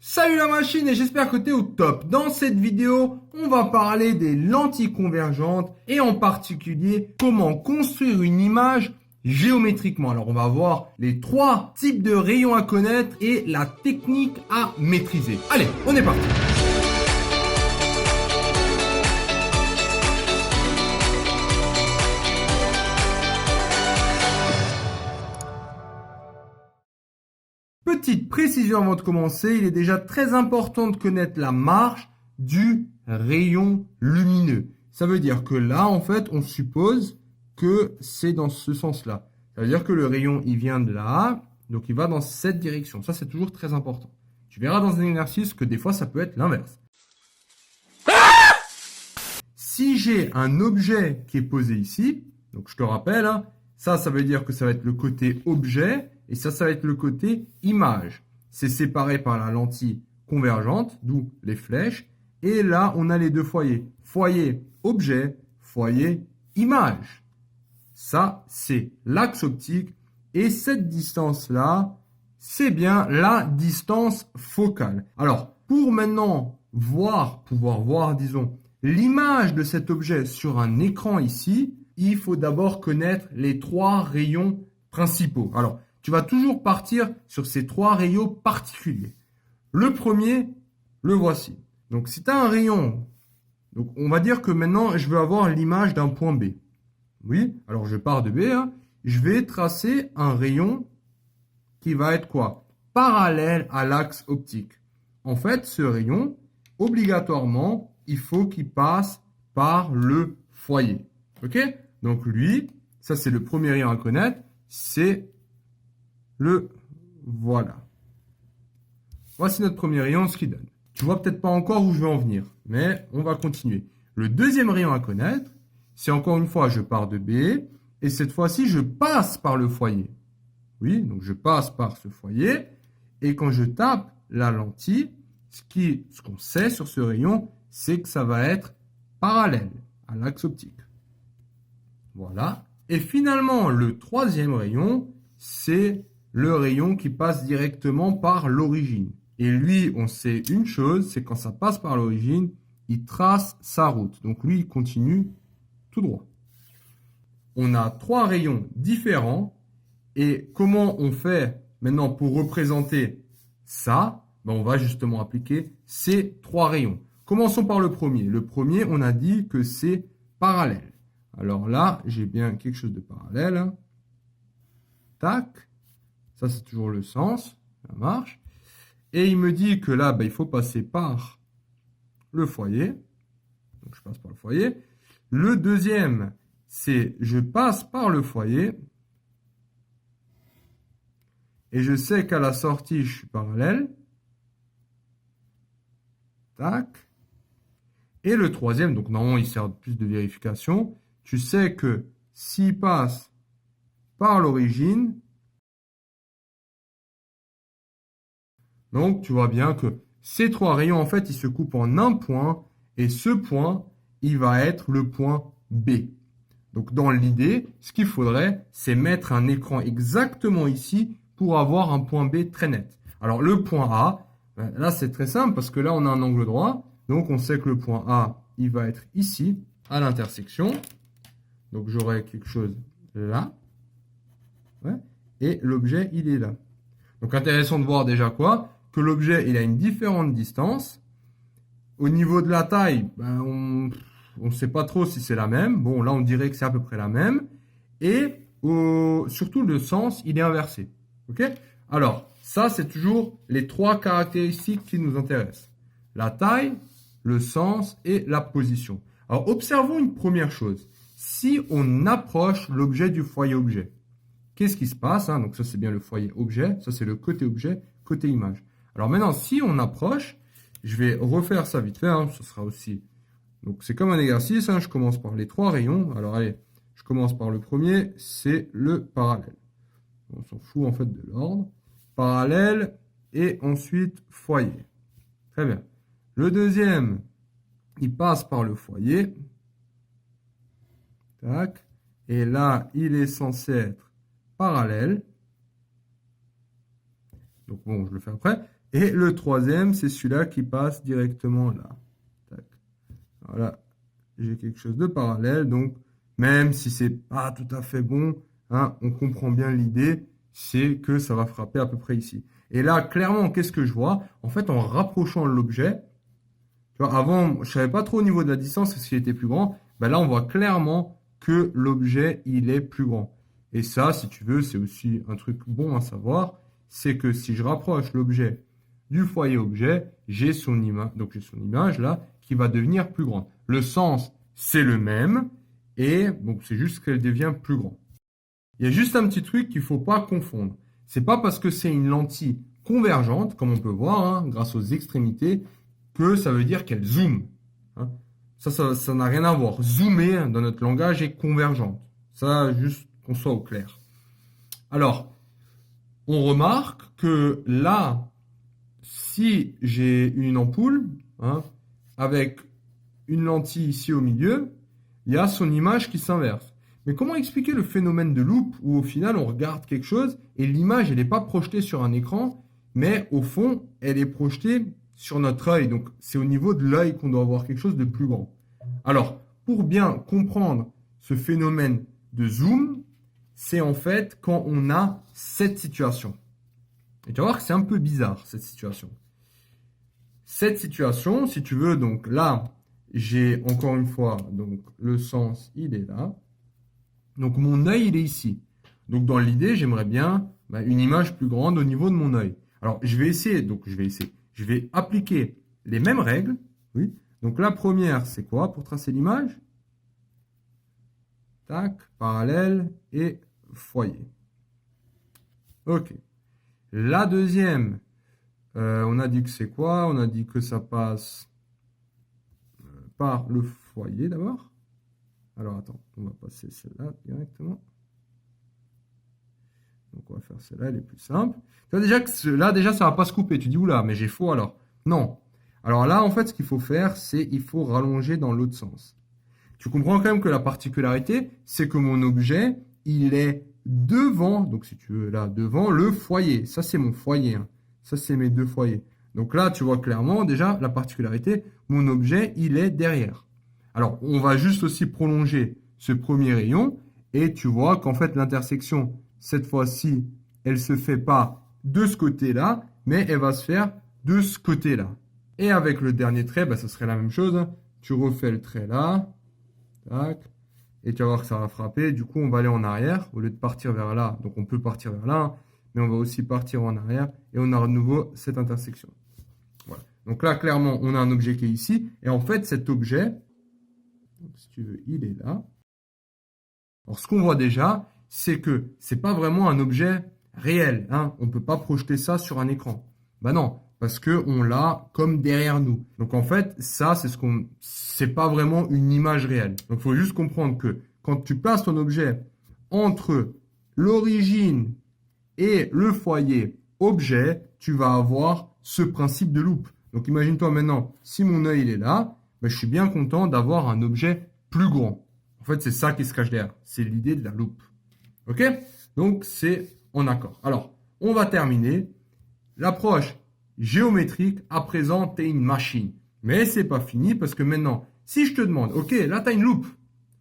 Salut la machine et j'espère que tu es au top. Dans cette vidéo, on va parler des lentilles convergentes et en particulier comment construire une image géométriquement. Alors on va voir les 3 types de rayons à connaître et la technique à maîtriser. Allez, on est parti. Petite précision avant de commencer, il est déjà très important de connaître la marge du rayon lumineux. Ça veut dire que là, en fait, on suppose que c'est dans ce sens-là. Ça veut dire que le rayon, il vient de là, donc il va dans cette direction. Ça, c'est toujours très important. Tu verras dans un exercice que des fois, ça peut être l'inverse. Si j'ai un objet qui est posé ici, donc je te rappelle, hein, ça veut dire que ça va être le côté objet, et ça va être le côté image. C'est séparé par la lentille convergente, d'où les flèches. Et là, on a les deux foyers. Foyer objet, foyer image. Ça, c'est l'axe optique. Et cette distance-là, c'est bien la distance focale. Alors, pour maintenant pouvoir voir, disons, l'image de cet objet sur un écran ici, il faut d'abord connaître les 3 rayons principaux. Alors, tu vas toujours partir sur ces 3 rayons particuliers. Le premier, le voici. Donc, si tu as un rayon, donc on va dire que maintenant, je veux avoir l'image d'un point B. Oui, alors je pars de B. Hein, je vais tracer un rayon qui va être quoi? Parallèle à l'axe optique. En fait, ce rayon, obligatoirement, il faut qu'il passe par le foyer. Ok? Donc lui, ça c'est le premier rayon à connaître, c'est le voilà. Voici notre premier rayon, ce qu'il donne. Tu vois peut-être pas encore où je veux en venir, mais on va continuer. Le deuxième rayon à connaître, c'est encore une fois, je pars de B, et cette fois-ci, je passe par le foyer. Oui, donc je passe par ce foyer, et quand je tape la lentille, ce qu'on sait sur ce rayon, c'est que ça va être parallèle à l'axe optique. Voilà. Et finalement, le troisième rayon, c'est le rayon qui passe directement par l'origine. Et lui, on sait une chose, c'est quand ça passe par l'origine, il trace sa route. Donc lui, il continue tout droit. On a 3 rayons différents. Et comment on fait maintenant pour représenter ça? Ben, on va justement appliquer ces 3 rayons. Commençons par le premier. Le premier, on a dit que c'est parallèle. Alors là, j'ai bien quelque chose de parallèle. Tac. Ça, c'est toujours le sens. Ça marche. Et il me dit que là, ben, il faut passer par le foyer. Donc, je passe par le foyer. Le deuxième, c'est je passe par le foyer. Et je sais qu'à la sortie, je suis parallèle. Tac. Et le troisième, donc normalement, il sert plus de vérification. Tu sais que s'il passe par l'origine, donc tu vois bien que ces 3 rayons, en fait, ils se coupent en un point. Et ce point, il va être le point B. Donc dans l'idée, ce qu'il faudrait, c'est mettre un écran exactement ici pour avoir un point B très net. Alors le point A, là c'est très simple parce que là on a un angle droit. Donc on sait que le point A, il va être ici, à l'intersection. Donc j'aurai quelque chose là. Ouais, et l'objet, il est là. Donc intéressant de voir déjà quoi? Que l'objet, il a une différente distance. Au niveau de la taille, ben, on ne sait pas trop si c'est la même. Bon, là, on dirait que c'est à peu près la même. Et surtout, le sens, il est inversé. OK? Alors, ça, c'est toujours les 3 caractéristiques qui nous intéressent. La taille, le sens et la position. Alors, observons une première chose. Si on approche l'objet du foyer objet, qu'est-ce qui se passe? Donc, ça, c'est bien le foyer objet. Ça, c'est le côté objet, côté image. Alors, maintenant, si on approche, je vais refaire ça vite fait. Ce sera aussi... Donc, c'est comme un exercice. Je commence par les 3 rayons. Alors, allez, je commence par le premier. C'est le parallèle. On s'en fout, en fait, de l'ordre. Parallèle et ensuite foyer. Très bien. Le deuxième, il passe par le foyer. Tac. Et là, il est censé être parallèle. Donc, bon, je le fais après. Et le troisième, c'est celui-là qui passe directement là. Tac. Voilà, j'ai quelque chose de parallèle. Donc, même si c'est pas tout à fait bon, hein, on comprend bien l'idée, c'est que ça va frapper à peu près ici. Et là, clairement, qu'est-ce que je vois? En fait, en rapprochant l'objet, tu vois, avant, je savais pas trop au niveau de la distance, est-ce qu'il était plus grand? Ben là, on voit clairement que l'objet, il est plus grand. Et ça, si tu veux, c'est aussi un truc bon à savoir, c'est que si je rapproche l'objet du foyer objet, j'ai son image, donc j'ai son image là, qui va devenir plus grande. Le sens, c'est le même, et donc c'est juste qu'elle devient plus grande. Il y a juste un petit truc qu'il ne faut pas confondre. C'est pas parce que c'est une lentille convergente, comme on peut voir, hein, grâce aux extrémités, que ça veut dire qu'elle zoome. Hein. Ça n'a rien à voir. Zoomer, dans notre langage, est convergente. Ça, juste qu'on soit au clair. Alors, on remarque que là, si j'ai une ampoule, hein, avec une lentille ici au milieu, il y a son image qui s'inverse. Mais comment expliquer le phénomène de loupe où au final on regarde quelque chose et l'image elle n'est pas projetée sur un écran, mais au fond elle est projetée sur notre œil. Donc c'est au niveau de l'œil qu'on doit avoir quelque chose de plus grand. Alors pour bien comprendre ce phénomène de zoom, c'est en fait quand on a cette situation. Et tu vas voir que c'est un peu bizarre cette situation. Cette situation, si tu veux, donc là, j'ai encore une fois, donc le sens, il est là. Donc mon œil, il est ici. Donc dans l'idée, j'aimerais bien une image plus grande au niveau de mon œil. Alors je vais essayer, je vais appliquer les mêmes règles. Oui. Donc la première, c'est quoi pour tracer l'image? Tac, parallèle et foyer. Ok. La deuxième, on a dit que c'est quoi? On a dit que ça passe par le foyer d'abord. Alors attends, on va passer celle-là directement. Donc on va faire celle-là, elle est plus simple. Tu vois déjà que là, déjà, ça va pas se couper. Tu dis, oula, mais j'ai faux alors. Non. Alors là, en fait, ce qu'il faut faire, c'est il faut rallonger dans l'autre sens. Tu comprends quand même que la particularité, c'est que mon objet, il est devant, donc si tu veux, là, devant le foyer. Ça, c'est mon foyer. Hein. Ça, c'est mes deux foyers. Donc là, tu vois clairement, déjà, la particularité, mon objet, il est derrière. Alors, on va juste aussi prolonger ce premier rayon et tu vois qu'en fait, l'intersection, cette fois-ci, elle se fait pas de ce côté-là, mais elle va se faire de ce côté-là. Et avec le dernier trait, ça serait la même chose. Hein. Tu refais le trait là, tac, et tu vas voir que ça va frapper. Du coup, on va aller en arrière au lieu de partir vers là. Donc, on peut partir vers là, hein, mais on va aussi partir en arrière et on a de nouveau cette intersection. Voilà. Donc là, clairement, on a un objet qui est ici. Et en fait, cet objet, si tu veux, il est là. Alors, ce qu'on voit déjà, c'est que c'est pas vraiment un objet réel. Hein. On ne peut pas projeter ça sur un écran. Non, parce qu'on l'a comme derrière nous. Donc, en fait, ça, c'est pas vraiment une image réelle. Donc, il faut juste comprendre que quand tu places ton objet entre l'origine et le foyer objet, tu vas avoir ce principe de loupe. Donc, imagine-toi maintenant, si mon œil il est là, je suis bien content d'avoir un objet plus grand. En fait, c'est ça qui se cache derrière. C'est l'idée de la loupe. OK? Donc, c'est en accord. Alors, on va terminer. L'approche géométrique, à présent, tu es une machine. Mais c'est pas fini parce que maintenant, si je te demande, OK, là, tu as une loupe.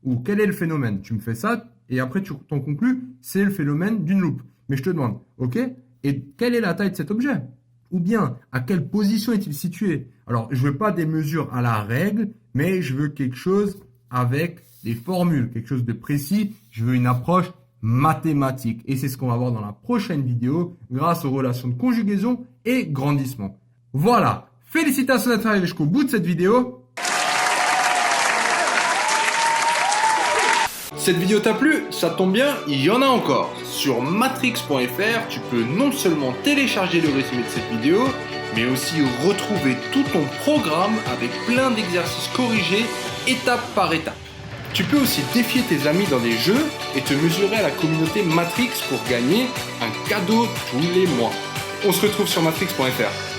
Ou quel est le phénomène? Tu me fais ça et après, tu t'en conclus, c'est le phénomène d'une loupe. Mais je te demande, OK, et quelle est la taille de cet objet? Ou bien, à quelle position est-il situé? Alors, je veux pas des mesures à la règle, mais je veux quelque chose avec des formules, quelque chose de précis. Je veux une approche mathématique. Et c'est ce qu'on va voir dans la prochaine vidéo grâce aux relations de conjugaison et grandissement. Voilà. Félicitations d'être arrivé jusqu'au bout de cette vidéo. Cette vidéo t'a plu? Ça tombe bien, il y en a encore. Sur matrix.fr, tu peux non seulement télécharger le résumé de cette vidéo, mais aussi retrouver tout ton programme avec plein d'exercices corrigés étape par étape. Tu peux aussi défier tes amis dans des jeux et te mesurer à la communauté Matrix pour gagner un cadeau tous les mois. On se retrouve sur matrix.fr.